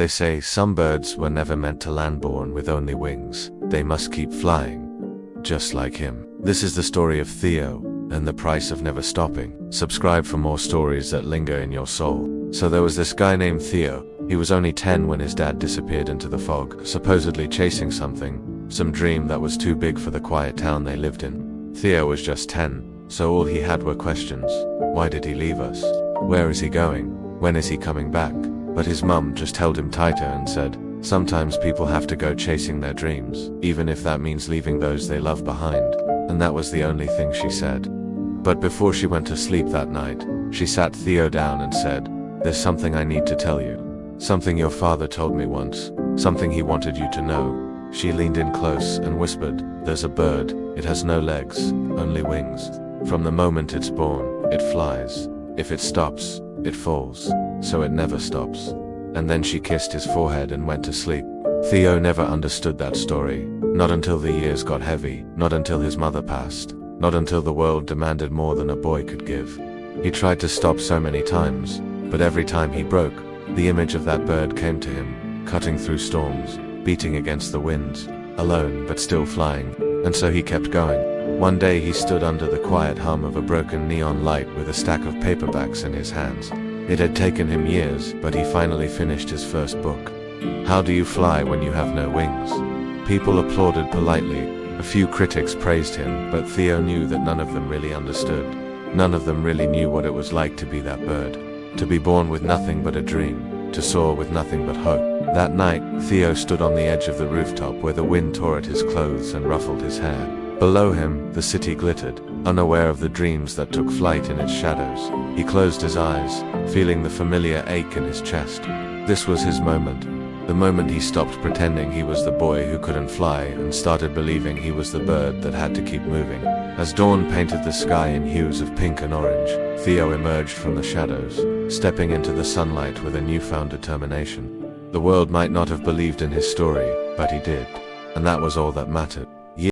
They say some birds were never meant to land born with only wings. They must keep flying, just like him. This is the story of Theo, and the price of never stopping. Subscribe for more stories that linger in your soul. So there was this guy named Theo. He was only 10 when his dad disappeared into the fog, supposedly chasing something, some dream that was too big for the quiet town they lived in. Theo was just 10, so all he had were questions. Why did he leave us? Where is he going? When is he coming back? But his mum just held him tighter and said, sometimes people have to go chasing their dreams, even if that means leaving those they love behind. And that was the only thing she said. But before she went to sleep that night, she sat Theo down and said, there's something I need to tell you. Something your father told me once. Something he wanted you to know. She leaned in close and whispered, there's a bird. It has no legs, only wings. From the moment it's born, it flies. If it stops, it falls. So it never stops. And then she kissed his forehead and went to sleep. Theo never understood that story. Not until the years got heavy. Not until his mother passed. Not until the world demanded more than a boy could give. He tried to stop so many times, but every time he broke, the image of that bird came to him, cutting through storms, beating against the winds, alone but still flying. And so he kept going. One day he stood under the quiet hum of a broken neon light with a stack of paperbacks in his hands. It had taken him years, but he finally finished his first book. How do you fly when you have no wings? People applauded politely. A few critics praised him, but Theo knew that none of them really understood. None of them really knew what it was like to be that bird. To be born with nothing but a dream. To soar with nothing but hope. That night, Theo stood on the edge of the rooftop where the wind tore at his clothes and ruffled his hair. Below him, the city glittered, unaware of the dreams that took flight in its shadows. He closed his eyes, feeling the familiar ache in his chest. This was his moment. The moment he stopped pretending he was the boy who couldn't fly and started believing he was the bird that had to keep moving. As dawn painted the sky in hues of pink and orange, Theo emerged from the shadows, stepping into the sunlight with a newfound determination. The world might not have believed in his story, but he did. And that was all that mattered.